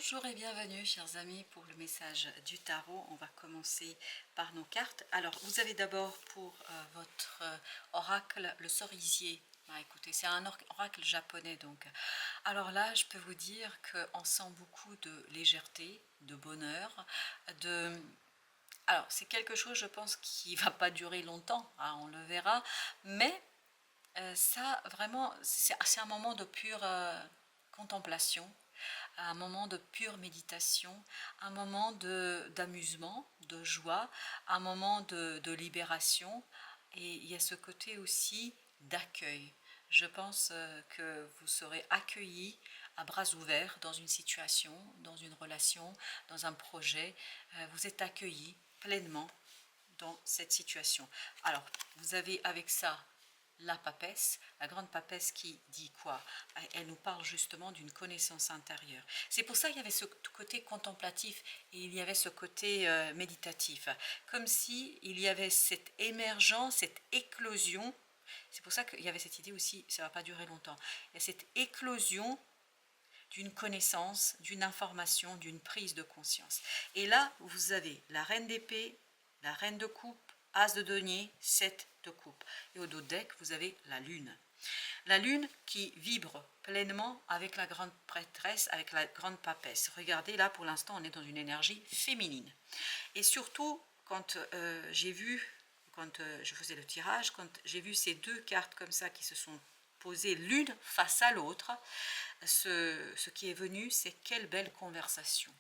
Bonjour et bienvenue chers amis pour le message du tarot. On va commencer par nos cartes. Alors vous avez d'abord pour votre oracle le cerisier. Écoutez, c'est un oracle japonais donc. Alors là je peux vous dire qu'on sent beaucoup de légèreté, de bonheur, de... Alors c'est quelque chose je pense qui va pas durer longtemps, hein, on le verra, mais ça vraiment c'est un moment de pure contemplation, un moment de pure méditation, un moment d'amusement, de joie, un moment de libération. Et il y a ce côté aussi d'accueil. Je pense que vous serez accueillis à bras ouverts dans une situation, dans une relation, dans un projet. Vous êtes accueillis pleinement dans cette situation. Alors, vous avez avec ça la papesse, la grande papesse qui dit quoi? Elle nous parle justement d'une connaissance intérieure. C'est pour ça qu'il y avait ce côté contemplatif et il y avait ce côté méditatif. Comme si il y avait cette émergence, cette éclosion. C'est pour ça qu'il y avait cette idée aussi, ça ne va pas durer longtemps. Il y a cette éclosion d'une connaissance, d'une information, d'une prise de conscience. Et là, vous avez la reine d'épée, la reine de coupe, as de denier, 7 de coupe. Et au dos de deck, vous avez la lune. La lune qui vibre pleinement avec la grande prêtresse, avec la grande papesse. Regardez, là, pour l'instant, on est dans une énergie féminine. Et surtout, quand j'ai vu, quand je faisais le tirage, quand j'ai vu ces deux cartes comme ça qui se sont posées l'une face à l'autre, ce qui est venu, c'est quelle belle conversation.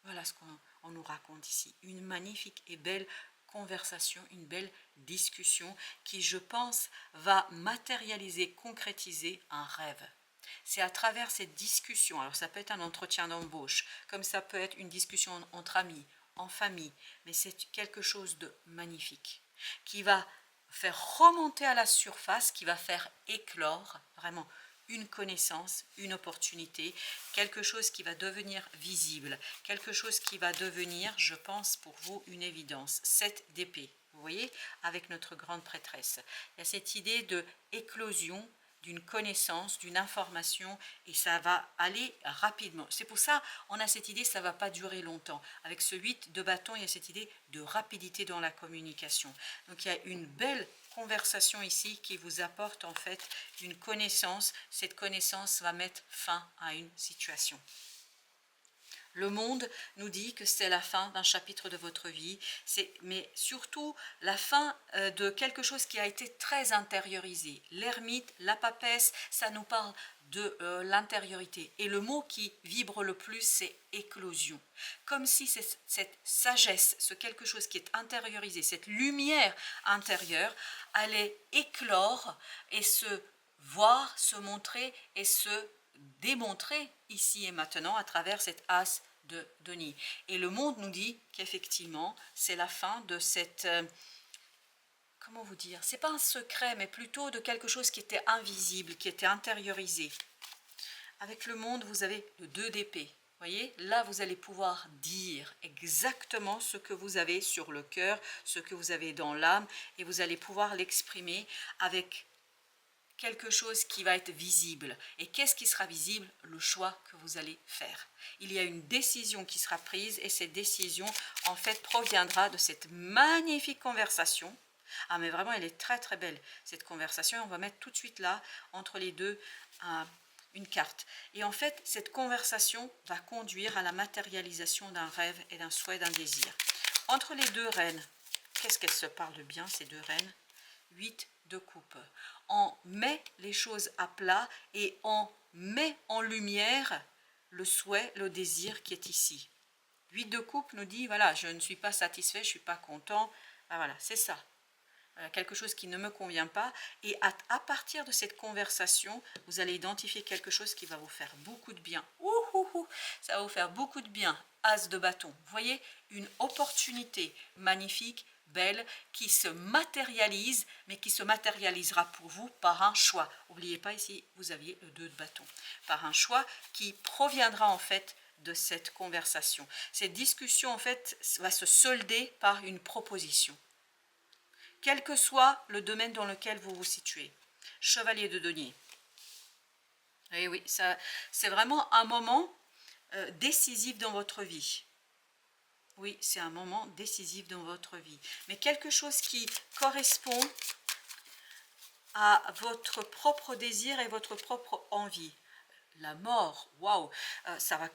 Voilà ce qu'on nous raconte ici. Une magnifique et belle conversation, une belle discussion qui, je pense, va matérialiser, concrétiser un rêve. C'est à travers cette discussion, alors ça peut être un entretien d'embauche, comme ça peut être une discussion entre amis, en famille, mais c'est quelque chose de magnifique qui va faire remonter à la surface, qui va faire éclore vraiment une connaissance, une opportunité, quelque chose qui va devenir visible, quelque chose qui va devenir, je pense pour vous, une évidence. 7 d'épée, vous voyez, avec notre grande prêtresse. Il y a cette idée de éclosion, d'une connaissance, d'une information, et ça va aller rapidement. C'est pour ça on a cette idée, ça ne va pas durer longtemps. Avec ce 8 de bâton, il y a cette idée de rapidité dans la communication. Donc il y a une belle conversation ici qui vous apporte en fait une connaissance. Cette connaissance va mettre fin à une situation. Le monde nous dit que c'est la fin d'un chapitre de votre vie, mais surtout la fin de quelque chose qui a été très intériorisé. L'ermite, la papesse, ça nous parle de l'intériorité. Et le mot qui vibre le plus, c'est éclosion. Comme si cette sagesse, ce quelque chose qui est intériorisé, cette lumière intérieure, allait éclore et se voir, se montrer et se démontrer ici et maintenant à travers cette as de denier. Et le monde nous dit qu'effectivement, c'est la fin de cette... comment vous dire? C'est pas un secret, mais plutôt de quelque chose qui était invisible, qui était intériorisé. Avec le monde, vous avez le 2 d'épée. Voyez, là, vous allez pouvoir dire exactement ce que vous avez sur le cœur, ce que vous avez dans l'âme, et vous allez pouvoir l'exprimer avec quelque chose qui va être visible. Et qu'est-ce qui sera visible? Le choix que vous allez faire. Il y a une décision qui sera prise et cette décision, en fait, proviendra de cette magnifique conversation. Ah, mais vraiment, elle est très très belle, cette conversation. On va mettre tout de suite là, entre les deux, une carte. Et en fait, cette conversation va conduire à la matérialisation d'un rêve et d'un souhait, d'un désir. Entre les deux reines, qu'est-ce qu'elles se parlent bien, ces deux reines? 8 de coupe. On met les choses à plat et on met en lumière le souhait, le désir qui est ici. 8 de coupe nous dit, voilà, je ne suis pas satisfait, je ne suis pas content. Ben voilà, c'est ça. Quelque chose qui ne me convient pas. Et à partir de cette conversation, vous allez identifier quelque chose qui va vous faire beaucoup de bien. Ça va vous faire beaucoup de bien. As de bâton. Vous voyez, une opportunité magnifique, belle, qui se matérialise, mais qui se matérialisera pour vous par un choix. N'oubliez pas ici, vous aviez le 2 de bâton. Par un choix qui proviendra en fait de cette conversation. Cette discussion en fait va se solder par une proposition. Quel que soit le domaine dans lequel vous vous situez. Chevalier de denier. Et oui, c'est vraiment un moment décisif dans votre vie. Oui, c'est un moment décisif dans votre vie. Mais quelque chose qui correspond à votre propre désir et votre propre envie. La mort, waouh, ça va.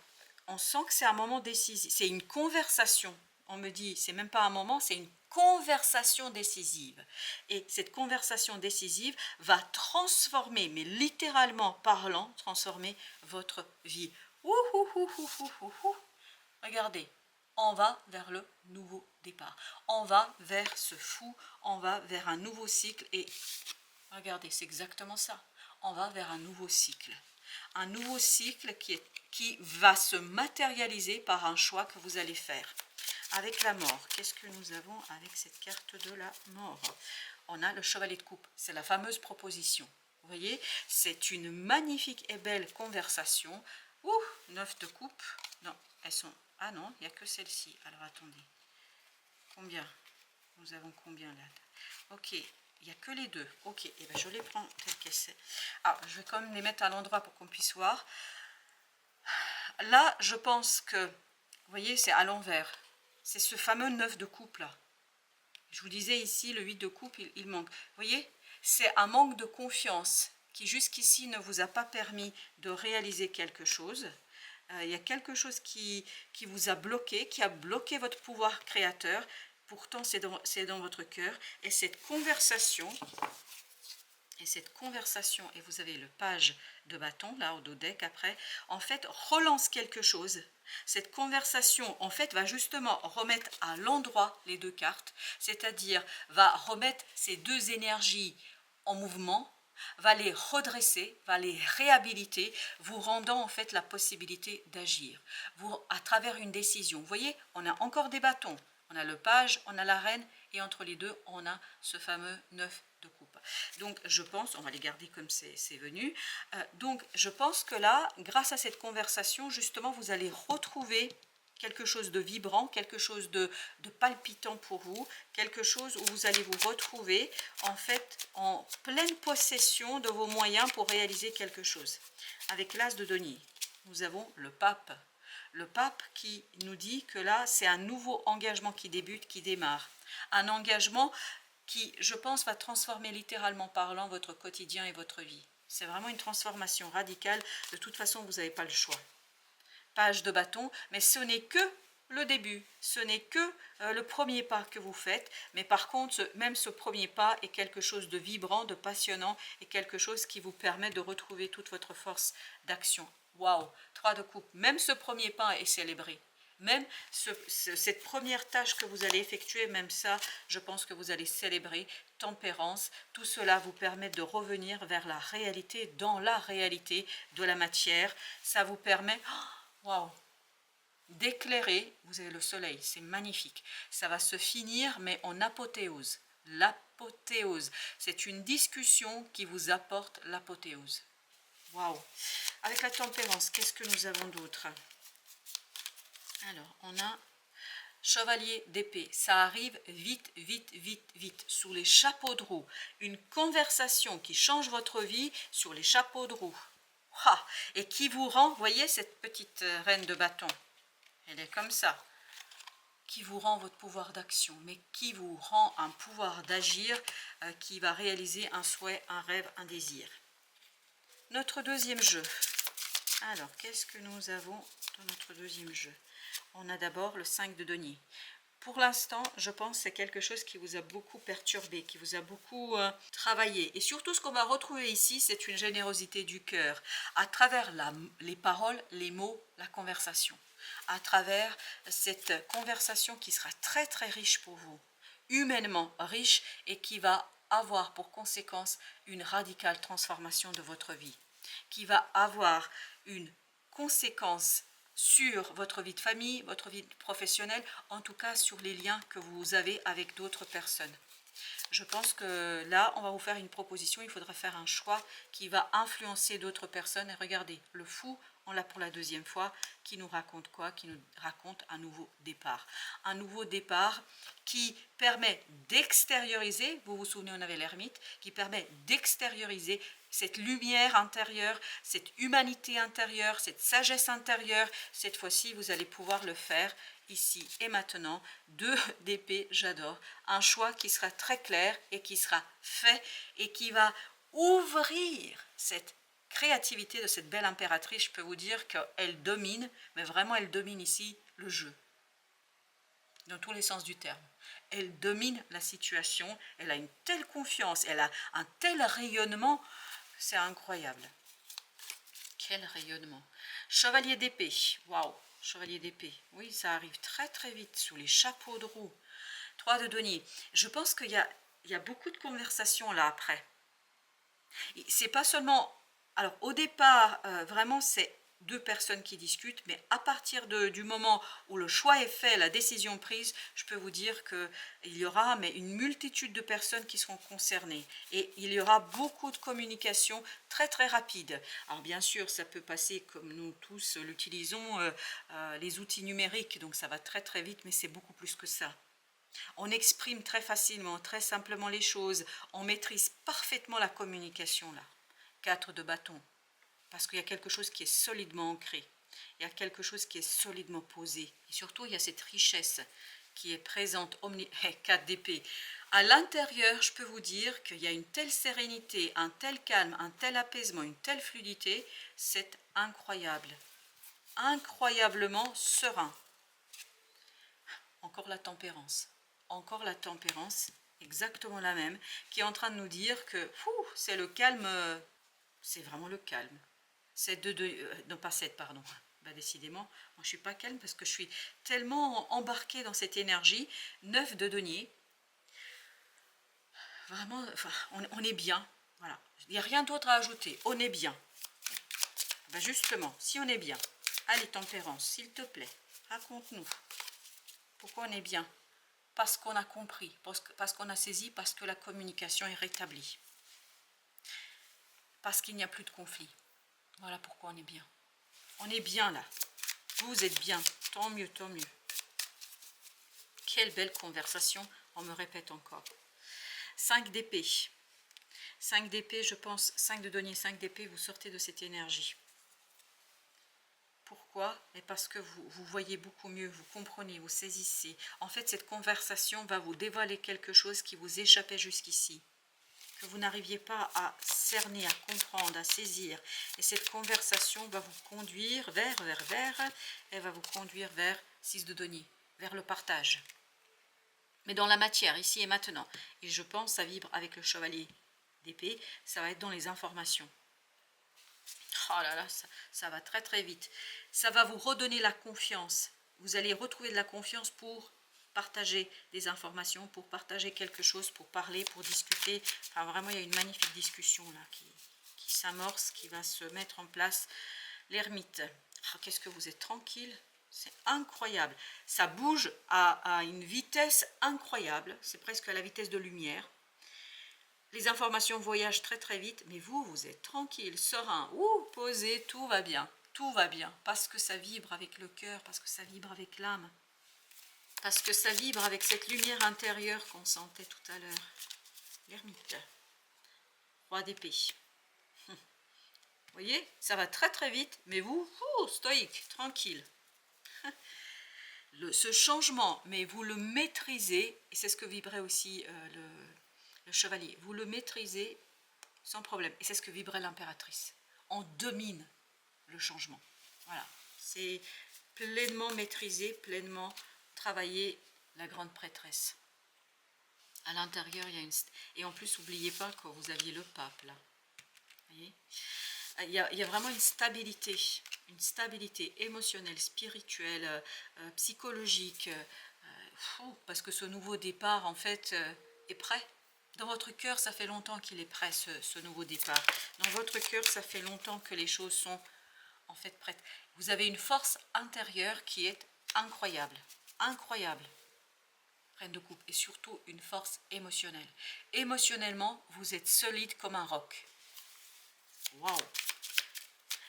On sent que c'est un moment décisif. C'est une conversation. On me dit, c'est même pas un moment, c'est une conversation décisive. Et cette conversation décisive va transformer, mais littéralement parlant, transformer votre vie. Ouh, ouh, ouh, ouh, ouh, ouh, ouh. Regardez, on va vers le nouveau départ. On va vers ce fou, on va vers un nouveau cycle. Et regardez, c'est exactement ça. On va vers un nouveau cycle. Un nouveau cycle qui va se matérialiser par un choix que vous allez faire. Avec la mort, qu'est-ce que nous avons avec cette carte de la mort? On a le chevalier de coupe, c'est la fameuse proposition. Vous voyez, c'est une magnifique et belle conversation. Ouh, 9 de coupe. Non, elles sont... Ah non, il n'y a que celle-ci. Alors attendez. Combien? Nous avons combien là? Ok, il n'y a que les deux. Ok, et bien je les prends telles qu'elles sont. Ah, je vais quand même les mettre à l'endroit pour qu'on puisse voir. Là, je pense que, vous voyez, c'est à l'envers. C'est ce fameux 9 de coupe là. Je vous disais ici, le 8 de coupe, il manque. Vous voyez, c'est un manque de confiance qui jusqu'ici ne vous a pas permis de réaliser quelque chose. Il y a quelque chose qui vous a bloqué, qui a bloqué votre pouvoir créateur. Pourtant, c'est dans votre cœur. Et cette conversation, et vous avez le page de bâton, là, au dos deck après, en fait, relance quelque chose. Cette conversation, en fait, va justement remettre à l'endroit les deux cartes, c'est-à-dire va remettre ces deux énergies en mouvement, va les redresser, va les réhabiliter, vous rendant en fait la possibilité d'agir à travers une décision. Vous voyez, on a encore des bâtons, on a le page, on a la reine, et entre les deux, on a ce fameux 9 de coupe. Donc je pense, on va les garder comme c'est venu, donc je pense que là, grâce à cette conversation, justement, vous allez retrouver quelque chose de vibrant, quelque chose de palpitant pour vous, quelque chose où vous allez vous retrouver en fait en pleine possession de vos moyens pour réaliser quelque chose. Avec l'As de denier, nous avons le pape. Le pape qui nous dit que là, c'est un nouveau engagement qui débute, qui démarre. Un engagement qui, je pense, va transformer littéralement parlant votre quotidien et votre vie. C'est vraiment une transformation radicale. De toute façon, vous n'avez pas le choix. Page de bâton, mais ce n'est que le début, ce n'est que le premier pas que vous faites, mais par contre, même ce premier pas est quelque chose de vibrant, de passionnant, et quelque chose qui vous permet de retrouver toute votre force d'action. Waouh, 3 de coupe, même ce premier pas est célébré. Même cette première tâche que vous allez effectuer, même ça, je pense que vous allez célébrer. Tempérance, tout cela vous permet de revenir vers la réalité, dans la réalité de la matière. Ça vous permet... Waouh, d'éclairer, vous avez le soleil, c'est magnifique. Ça va se finir, mais en apothéose. L'apothéose, c'est une discussion qui vous apporte l'apothéose. Waouh. Avec la tempérance, qu'est-ce que nous avons d'autre? Alors, on a chevalier d'épée. Ça arrive vite, vite, vite, vite. Sous les chapeaux de roue. Une conversation qui change votre vie sur les chapeaux de roue. Ah, et qui vous rend, voyez cette petite reine de bâton, elle est comme ça, qui vous rend votre pouvoir d'action, mais qui vous rend un pouvoir d'agir, qui va réaliser un souhait, un rêve, un désir. Notre deuxième jeu. Alors, qu'est-ce que nous avons dans notre deuxième jeu? On a d'abord le 5 de denier. Pour l'instant, je pense que c'est quelque chose qui vous a beaucoup perturbé, qui vous a beaucoup travaillé. Et surtout, ce qu'on va retrouver ici, c'est une générosité du cœur, à travers les paroles, les mots, la conversation. À travers cette conversation qui sera très très riche pour vous, humainement riche, et qui va avoir pour conséquence une radicale transformation de votre vie, qui va avoir une conséquence sur votre vie de famille, votre vie professionnelle, en tout cas sur les liens que vous avez avec d'autres personnes. Je pense que là, on va vous faire une proposition, il faudra faire un choix qui va influencer d'autres personnes. Et regardez, le fou, on l'a pour la deuxième fois, qui nous raconte quoi? Qui nous raconte un nouveau départ. Un nouveau départ qui permet d'extérioriser, vous vous souvenez, on avait l'ermite, qui permet d'extérioriser cette lumière intérieure, cette humanité intérieure, cette sagesse intérieure. Cette fois-ci, vous allez pouvoir le faire ici et maintenant. 2 d'épée, j'adore. Un choix qui sera très clair et qui sera fait et qui va ouvrir cette créativité de cette belle impératrice. Je peux vous dire qu'elle domine, mais vraiment elle domine ici le jeu, dans tous les sens du terme. Elle domine la situation, elle a une telle confiance, elle a un tel rayonnement, c'est incroyable. Quel rayonnement. Chevalier d'épée, waouh, chevalier d'épée. Oui, ça arrive très très vite sous les chapeaux de roue. 3 de denier. Je pense qu'il y a beaucoup de conversations là après. C'est pas seulement... Alors au départ, vraiment c'est 2 personnes qui discutent, mais à partir du moment où le choix est fait, la décision prise, je peux vous dire qu'il y aura une multitude de personnes qui seront concernées. Et il y aura beaucoup de communication très très rapide. Alors bien sûr, ça peut passer comme nous tous l'utilisons, les outils numériques, donc ça va très très vite, mais c'est beaucoup plus que ça. On exprime très facilement, très simplement les choses. On maîtrise parfaitement la communication là. 4 de bâton. Parce qu'il y a quelque chose qui est solidement ancré. Il y a quelque chose qui est solidement posé. Et surtout, il y a cette richesse qui est présente. 4 d'épée. À l'intérieur, je peux vous dire qu'il y a une telle sérénité, un tel calme, un tel apaisement, une telle fluidité. C'est incroyable. Incroyablement serein. Encore la tempérance. Encore la tempérance, exactement la même, qui est en train de nous dire que c'est le calme, c'est vraiment le calme. 7 non pas 7, pardon. Bah, décidément, moi, je ne suis pas calme parce que je suis tellement embarquée dans cette énergie. 9 de denier. Vraiment, enfin, on est bien. Voilà. Il n'y a rien d'autre à ajouter. On est bien. Bah, justement, si on est bien. Allez, tempérance, s'il te plaît, raconte-nous. Pourquoi on est bien? Parce qu'on a compris, parce qu'on a saisi, parce que la communication est rétablie. Parce qu'il n'y a plus de conflit. Voilà pourquoi on est bien. On est bien là. Vous êtes bien. Tant mieux, tant mieux. Quelle belle conversation. On me répète encore. 5 d'épée. 5 d'épée, je pense, 5 de denier, 5 d'épée, vous sortez de cette énergie. Pourquoi? Mais parce que vous voyez beaucoup mieux, vous comprenez, vous saisissez. En fait, cette conversation va vous dévoiler quelque chose qui vous échappait jusqu'ici, que vous n'arriviez pas à cerner, à comprendre, à saisir. Et cette conversation va vous conduire vers, elle va vous conduire vers 6 de denier, vers le partage. Mais dans la matière, ici et maintenant. Et je pense, ça vibre avec le chevalier d'épée, ça va être dans les informations. Oh là là, ça va très très vite. Ça va vous redonner la confiance. Vous allez retrouver de la confiance pour partager des informations, pour partager quelque chose, pour parler, pour discuter. Enfin, vraiment, il y a une magnifique discussion là qui s'amorce, qui va se mettre en place. L'ermite. Oh, qu'est-ce que vous êtes tranquille. C'est incroyable. Ça bouge à une vitesse incroyable. C'est presque à la vitesse de lumière. Les informations voyagent très très vite, mais vous êtes tranquille, serein, posé, tout va bien. Tout va bien, parce que ça vibre avec le cœur, parce que ça vibre avec l'âme. Parce que ça vibre avec cette lumière intérieure qu'on sentait tout à l'heure. L'ermite. Roi d'épée. Vous voyez, ça va très très vite, mais vous, stoïque, tranquille. Ce changement, mais vous le maîtrisez, et c'est ce que vibrait aussi le chevalier, vous le maîtrisez sans problème, et c'est ce que vibrait l'impératrice. On domine le changement. Voilà, c'est pleinement maîtrisé, pleinement travaillé, la grande prêtresse. À l'intérieur, il y a une... Et en plus, n'oubliez pas que vous aviez le pape, là. Vous voyez, il y a vraiment une stabilité émotionnelle, spirituelle, psychologique, parce que ce nouveau départ, en fait, est prêt. Dans votre cœur, ça fait longtemps qu'il est prêt, ce nouveau départ. Dans votre cœur, ça fait longtemps que les choses sont, en fait, prêtes. Vous avez une force intérieure qui est incroyable, incroyable. Reine de coupe, et surtout une force émotionnelle. Émotionnellement, vous êtes solide comme un roc. Waouh!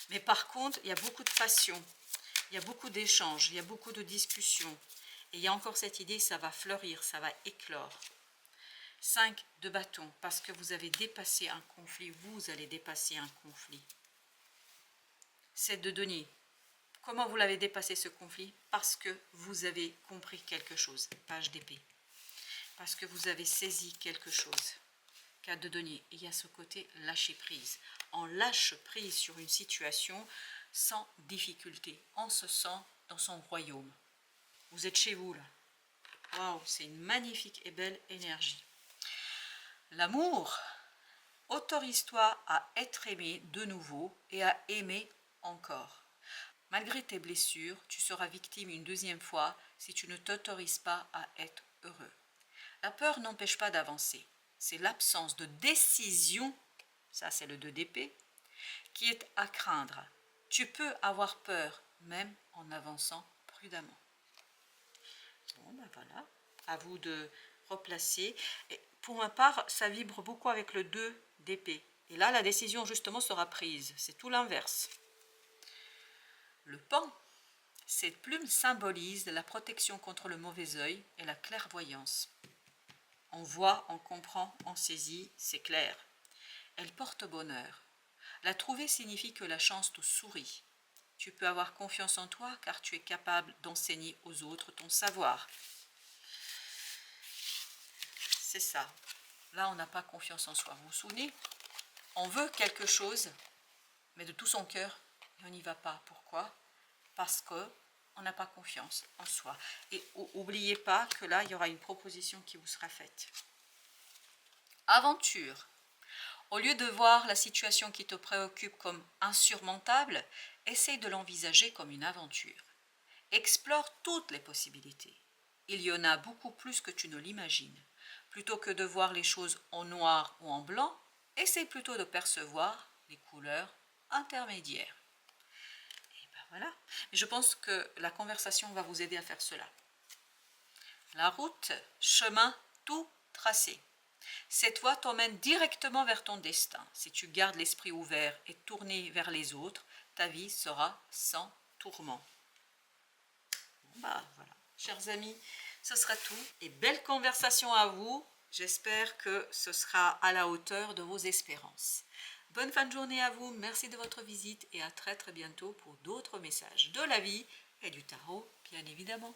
Mais par contre, il y a beaucoup de passion, il y a beaucoup d'échanges, il y a beaucoup de discussions. Et il y a encore cette idée, ça va fleurir, ça va éclore. 5 de bâton, parce que vous avez dépassé un conflit, vous allez dépasser un conflit. 7 de denier. Comment vous l'avez dépassé ce conflit? Parce que vous avez compris quelque chose, page d'épée. Parce que vous avez saisi quelque chose. 4 de denier. Il y a ce côté lâcher prise. On lâche prise sur une situation sans difficulté. On se sent dans son royaume. Vous êtes chez vous là. Waouh, c'est une magnifique et belle énergie. L'amour. Autorise-toi à être aimé de nouveau et à aimer encore. Malgré tes blessures, tu seras victime une deuxième fois si tu ne t'autorises pas à être heureux. La peur n'empêche pas d'avancer. C'est l'absence de décision, ça c'est le 2 d'épée, qui est à craindre. Tu peux avoir peur, même en avançant prudemment. Bon, ben voilà, à vous de replacer. Et pour ma part, ça vibre beaucoup avec le 2 d'épée. Et là, la décision justement sera prise. C'est tout l'inverse. Le pan. Cette plume symbolise la protection contre le mauvais œil et la clairvoyance. On voit, on comprend, on saisit, c'est clair. Elle porte bonheur. La trouver signifie que la chance te sourit. Tu peux avoir confiance en toi car tu es capable d'enseigner aux autres ton savoir. C'est ça. Là, on n'a pas confiance en soi. Vous vous souvenez? On veut quelque chose, mais de tout son cœur, et on n'y va pas. Pourquoi? Parce qu'on n'a pas confiance en soi. Et n'oubliez pas que là, il y aura une proposition qui vous sera faite. Aventure. Au lieu de voir la situation qui te préoccupe comme insurmontable, essaye de l'envisager comme une aventure. Explore toutes les possibilités. Il y en a beaucoup plus que tu ne l'imagines. Plutôt que de voir les choses en noir ou en blanc, essaye plutôt de percevoir les couleurs intermédiaires. Et ben voilà. Je pense que la conversation va vous aider à faire cela. La route, chemin tout tracé. Cette voie t'emmène directement vers ton destin. Si tu gardes l'esprit ouvert et tourné vers les autres, ta vie sera sans tourment. Bon bah voilà, chers amis, ce sera tout. Et belle conversation à vous. J'espère que ce sera à la hauteur de vos espérances. Bonne fin de journée à vous. Merci de votre visite et à très bientôt pour d'autres messages de la vie et du tarot, bien évidemment.